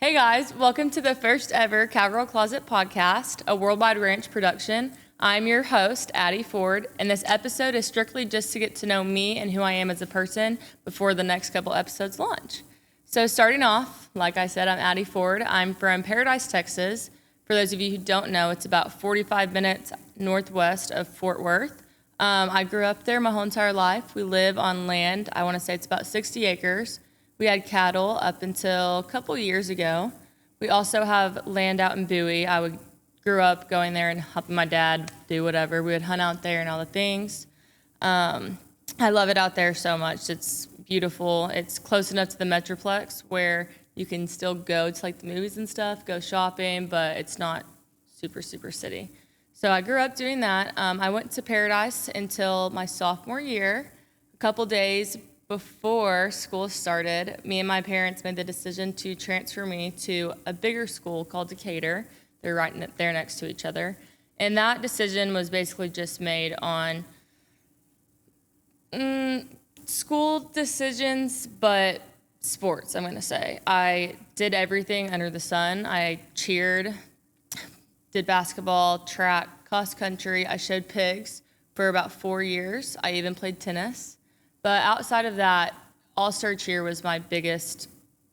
Hey guys, welcome to the first ever Cowgirl Closet Podcast, a worldwide ranch production. I'm your host, Addy Ford, and this episode is strictly just to get to know me and who I am as a person before the next couple episodes launch. So starting off, like I said, I'm Addy Ford. I'm from Paradise, Texas. For those of you who don't know, it's about 45 minutes northwest of Fort Worth. I grew up there my whole entire life. We live on land, I want to say it's about 60 acres. We had cattle up until a couple years ago. We also have land out in Bowie. Grew up going there and helping my dad do whatever. We would hunt out there and all the things. I love it out there so much. It's beautiful. It's close enough to the Metroplex where you can still go to like the movies and stuff, go shopping, but it's not super, super city. So I grew up doing that. I went to Paradise until my sophomore year. A couple days before school started, me and my parents made the decision to transfer me to a bigger school called Decatur. They're right there next to each other. And that decision was basically just made on school decisions, but sports, I'm going to say. I did everything under the sun. I cheered, did basketball, track, cross country. I showed pigs for about 4 years. I even played tennis. But outside of that, all-star cheer was my biggest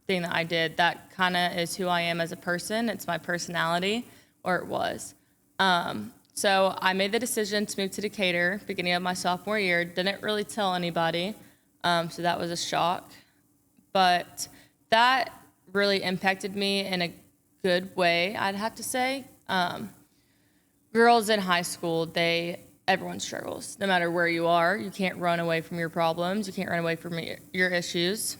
thing that I did. That kind of is who I am as a person. It's my personality, or it was. So I made the decision to move to Decatur beginning of my sophomore year. Didn't really tell anybody, so that was a shock. But that really impacted me in a good way, I'd have to say. Girls in high school, everyone struggles. No matter where you are, you can't run away from your problems. You can't run away from your issues.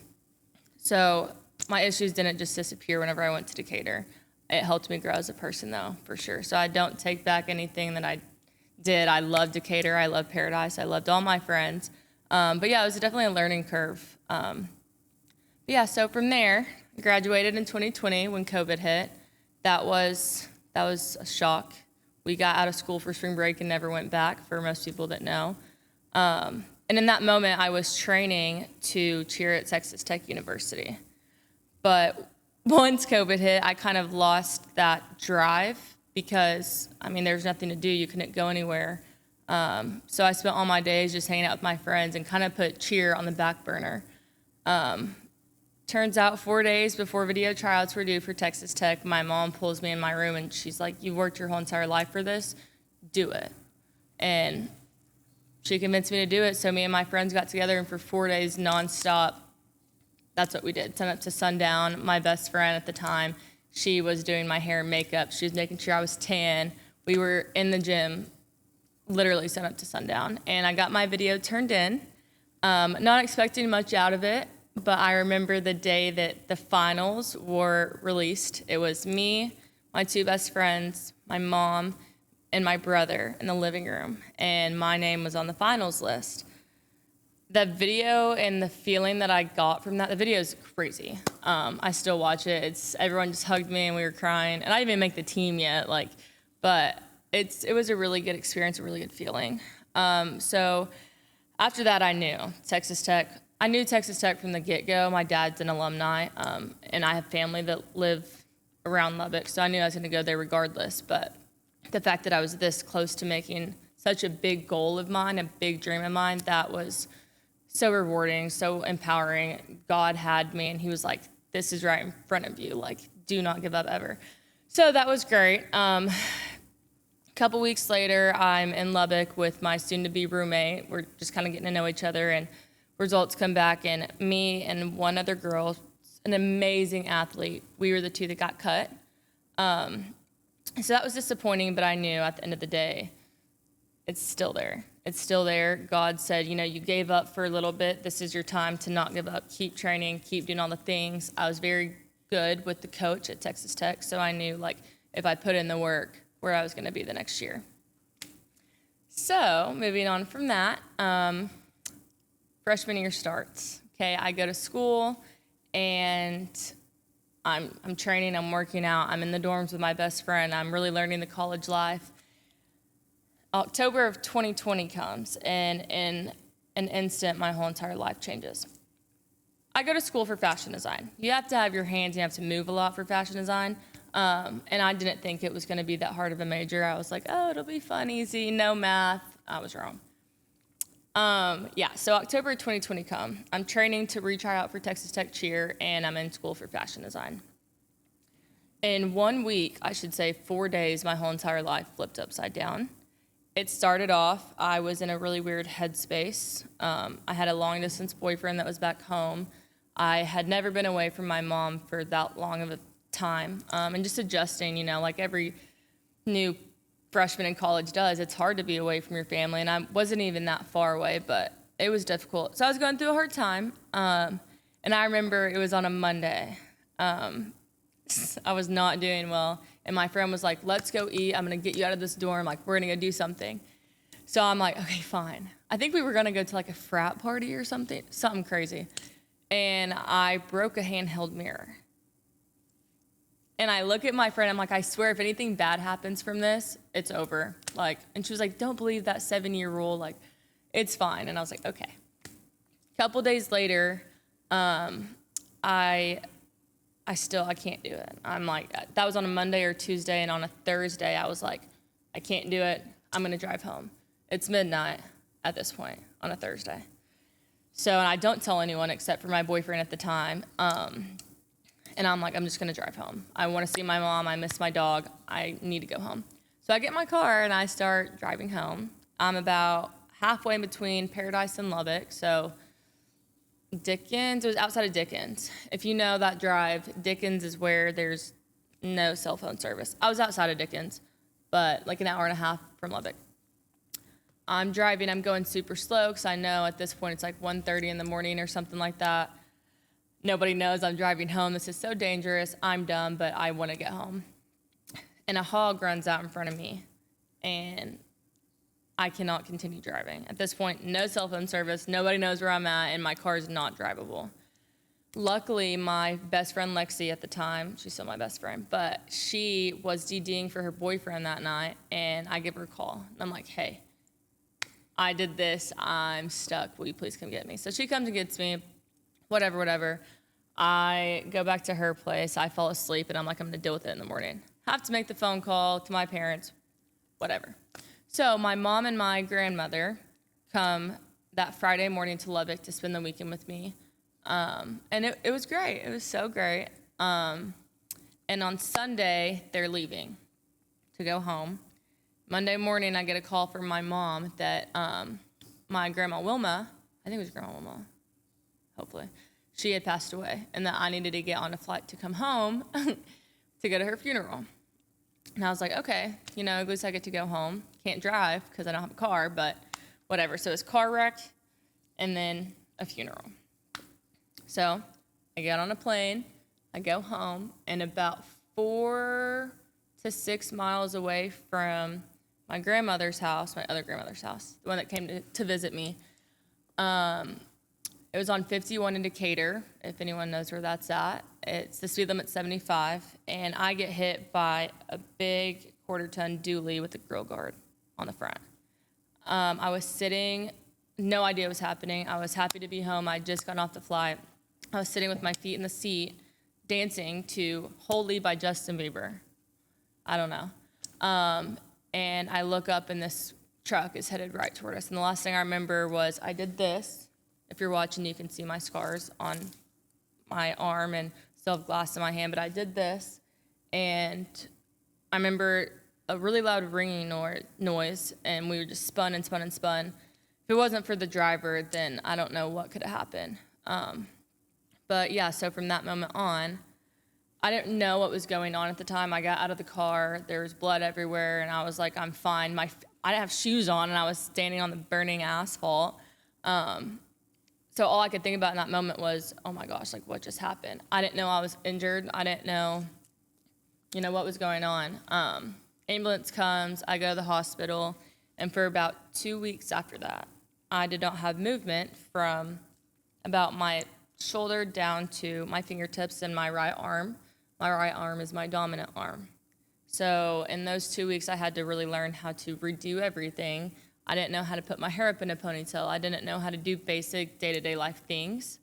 So my issues didn't just disappear whenever I went to Decatur. It helped me grow as a person, though, for sure. So I don't take back anything that I did. I love Decatur. I love Paradise. I loved all my friends. But yeah, it was definitely a learning curve. So from there, I graduated in 2020 when COVID hit. That was a shock. We got out of school for spring break and never went back, for most people that know. And in that moment, I was training to cheer at Texas Tech University. But once COVID hit, I kind of lost that drive because, there's nothing to do. You couldn't go anywhere. So I spent all my days just hanging out with my friends and kind of put cheer on the back burner. Turns out 4 days before video tryouts were due for Texas Tech, my mom pulls me in my room and she's like, "You've worked your whole entire life for this, do it." And she convinced me to do it, so me and my friends got together and for 4 days nonstop, that's what we did, sun up to sundown. My best friend at the time, she was doing my hair and makeup. She was making sure I was tan. We were in the gym, literally sun up to sundown. And I got my video turned in, not expecting much out of it. But I remember the day that the finals were released. It was me, my two best friends, my mom, and my brother in the living room. And my name was on the finals list. The video and the feeling that I got from that, the video is crazy. I still watch it. Everyone just hugged me and we were crying. And I didn't even make the team yet. But it was a really good experience, a really good feeling. So after that, I knew Texas Tech from the get-go. My dad's an alumni, and I have family that live around Lubbock, so I knew I was going to go there regardless. But the fact that I was this close to making such a big goal of mine, a big dream of mine, that was so rewarding, so empowering. God had me, and he was like, "This is right in front of you. Do not give up ever." So that was great. A couple weeks later, I'm in Lubbock with my soon-to-be roommate. We're just kind of getting to know each other, and results come back, and me and one other girl, an amazing athlete, we were the two that got cut. So that was disappointing, but I knew at the end of the day, it's still there. It's still there. God said, you gave up for a little bit. This is your time to not give up. Keep training, keep doing all the things. I was very good with the coach at Texas Tech, so I knew, if I put in the work, where I was going to be the next year. So moving on from that, freshman year starts. Okay, I go to school and I'm training, I'm working out, I'm in the dorms with my best friend, I'm really learning the college life. October of 2020 comes, and in an instant, my whole entire life changes. I go to school for fashion design. You have to have your hands, you have to move a lot for fashion design. And I didn't think it was going to be that hard of a major. I was like, oh, it'll be fun, easy, no math. I was wrong. So October 2020 come. I'm training to retry out for Texas Tech cheer, and I'm in school for fashion design. In 1 week, I should say 4 days, my whole entire life flipped upside down. It started off, I was in a really weird headspace. I had a long-distance boyfriend that was back home. I had never been away from my mom for that long of a time. And just adjusting, like every new freshman in college does, it's hard to be away from your family. And I wasn't even that far away, but it was difficult. So I was going through a hard time. And I remember it was on a Monday. I was not doing well. And my friend was like, let's go eat. I'm going to get you out of this dorm. Like, we're going to go do something. So I'm like, okay, fine. I think we were going to go to like a frat party or something crazy. And I broke a handheld mirror. And I look at my friend, I'm like, I swear if anything bad happens from this, it's over. Like, and she was like, don't believe that 7-year rule. Like, it's fine. And I was like, okay. A couple days later, I can't do it. I'm like, that was on a Monday or Tuesday, and on a Thursday, I was like, I can't do it. I'm going to drive home. It's midnight at this point on a Thursday. So, and I don't tell anyone except for my boyfriend at the time. And I'm like, I'm just going to drive home. I want to see my mom. I miss my dog. I need to go home. So I get in my car, and I start driving home. I'm about halfway in between Paradise and Lubbock, so Dickens, it was outside of Dickens. If you know that drive, Dickens is where there's no cell phone service. I was outside of Dickens, but like an hour and a half from Lubbock. I'm driving, I'm going super slow because I know at this point it's like 1:30 in the morning or something like that. Nobody knows I'm driving home. This is so dangerous. I'm dumb, but I want to get home. And a hog runs out in front of me, and I cannot continue driving. At this point, no cell phone service, nobody knows where I'm at, and my car is not drivable. Luckily, my best friend Lexi at the time, she's still my best friend, but she was DDing for her boyfriend that night, and I give her a call. And I'm like, hey, I did this, I'm stuck, will you please come get me? So she comes and gets me, whatever. I go back to her place, I fall asleep, and I'm like, I'm gonna deal with it in the morning. Have to make the phone call to my parents, whatever. So my mom and my grandmother come that Friday morning to Lubbock to spend the weekend with me. And it was great. It was so great. And on Sunday, they're leaving to go home. Monday morning, I get a call from my mom that my grandma Wilma, I think it was Grandma Wilma, hopefully, she had passed away, and that I needed to get on a flight to come home to go to her funeral. And I was like, okay, at least I get to go home. Can't drive because I don't have a car, but whatever. So it's car wreck and then a funeral. So I get on a plane, I go home, and about 4 to 6 miles away from my grandmother's house, my other grandmother's house, the one that came to visit me, it was on 51 in Decatur, if anyone knows where that's at. It's the speed limit's 75, and I get hit by a big quarter-ton dually with a grill guard on the front. I was sitting, no idea what was happening. I was happy to be home. I'd just gotten off the flight. I was sitting with my feet in the seat, dancing to Holy by Justin Bieber. I don't know. And I look up, and this truck is headed right toward us. And the last thing I remember was I did this. If you're watching, you can see my scars on my arm and still have glass in my hand, but I did this, and I remember a really loud ringing noise, and we were just spun and spun and spun. If it wasn't for the driver, then I don't know what could have happened. But yeah, so from that moment on, I didn't know what was going on at the time. I got out of the car, there was blood everywhere, and I was like, I'm fine. I didn't have shoes on, and I was standing on the burning asphalt. So all I could think about in that moment was, oh my gosh, like what just happened? I didn't know I was injured. I didn't know, what was going on. Ambulance comes, I go to the hospital, and for about 2 weeks after that, I did not have movement from about my shoulder down to my fingertips and my right arm. My right arm is my dominant arm. So in those 2 weeks, I had to really learn how to redo everything. I didn't know how to put my hair up in a ponytail. I didn't know how to do basic day-to-day life things.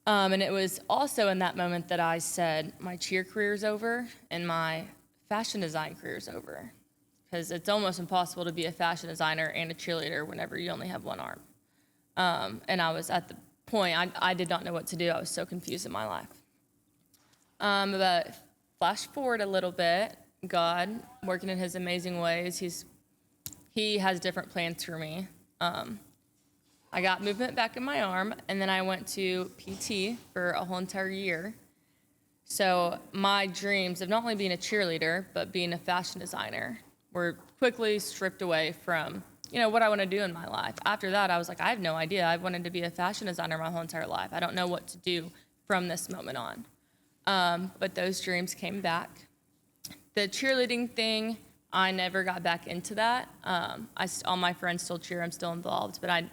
And it was also in that moment that I said my cheer career's over and my fashion design career's over. Because it's almost impossible to be a fashion designer and a cheerleader whenever you only have one arm. And I was at the point, I did not know what to do. I was so confused in my life. But flash forward a little bit, God, working in his amazing ways, he has different plans for me. I got movement back in my arm, and then I went to PT for a whole entire year. So my dreams of not only being a cheerleader, but being a fashion designer were quickly stripped away from, what I want to do in my life. After that, I was like, I have no idea. I've wanted to be a fashion designer my whole entire life. I don't know what to do from this moment on. But those dreams came back. The cheerleading thing, I never got back into that. All my friends still cheer. I'm still involved, but I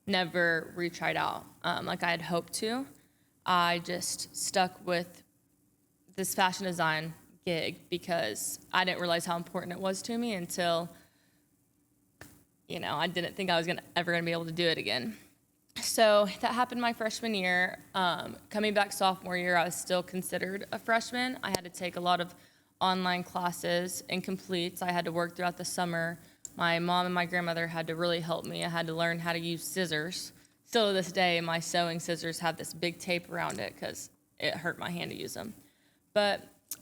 never retried out like I had hoped to. I just stuck with this fashion design gig because I didn't realize how important it was to me until, I didn't think I was ever going to be able to do it again. So that happened my freshman year. Coming back sophomore year, I was still considered a freshman. I had to take a lot of online classes, incompletes. I had to work throughout the summer. My mom and my grandmother had to really help me. I had to learn how to use scissors. Still to this day, my sewing scissors have this big tape around it because it hurt my hand to use them. But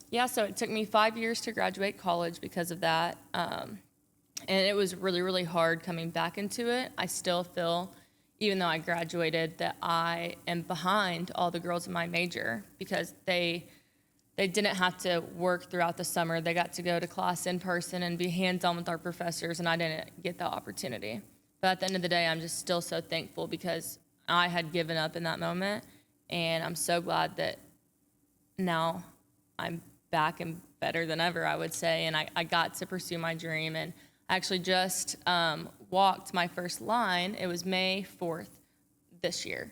yeah, so it took me 5 years to graduate college because of that. And it was really, really hard coming back into it. I still feel, even though I graduated, that I am behind all the girls in my major because they didn't have to work throughout the summer. They got to go to class in person and be hands-on with our professors, and I didn't get that opportunity. But at the end of the day, I'm just still so thankful because I had given up in that moment, and I'm so glad that now I'm back and better than ever, I would say, and I got to pursue my dream. And I actually just walked my first line. It was May 4th this year,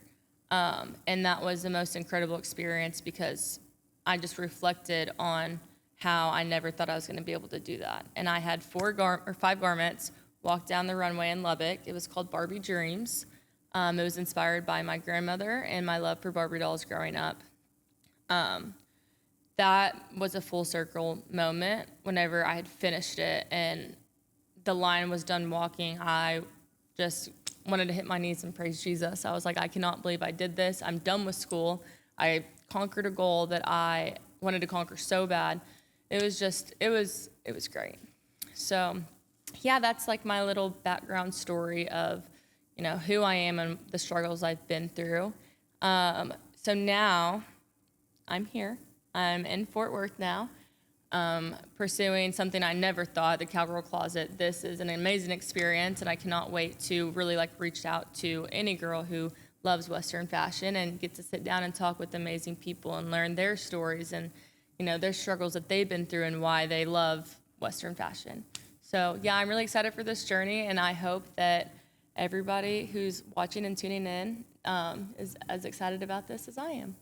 and that was the most incredible experience because I just reflected on how I never thought I was going to be able to do that. And I had 5 garments walk down the runway in Lubbock. It was called Barbie Dreams. It was inspired by my grandmother and my love for Barbie dolls growing up. That was a full circle moment whenever I had finished it and the line was done walking. I just wanted to hit my knees and praise Jesus. I was like, I cannot believe I did this. I'm done with school. I conquered a goal that I wanted to conquer so bad. It was great. So yeah, that's like my little background story of, who I am and the struggles I've been through. So now I'm here. I'm in Fort Worth now, pursuing something I never thought, the Cowgirl Closet. This is an amazing experience, and I cannot wait to really reach out to any girl who loves Western fashion and get to sit down and talk with amazing people and learn their stories and, their struggles that they've been through and why they love Western fashion. So yeah, I'm really excited for this journey, and I hope that everybody who's watching and tuning in is as excited about this as I am.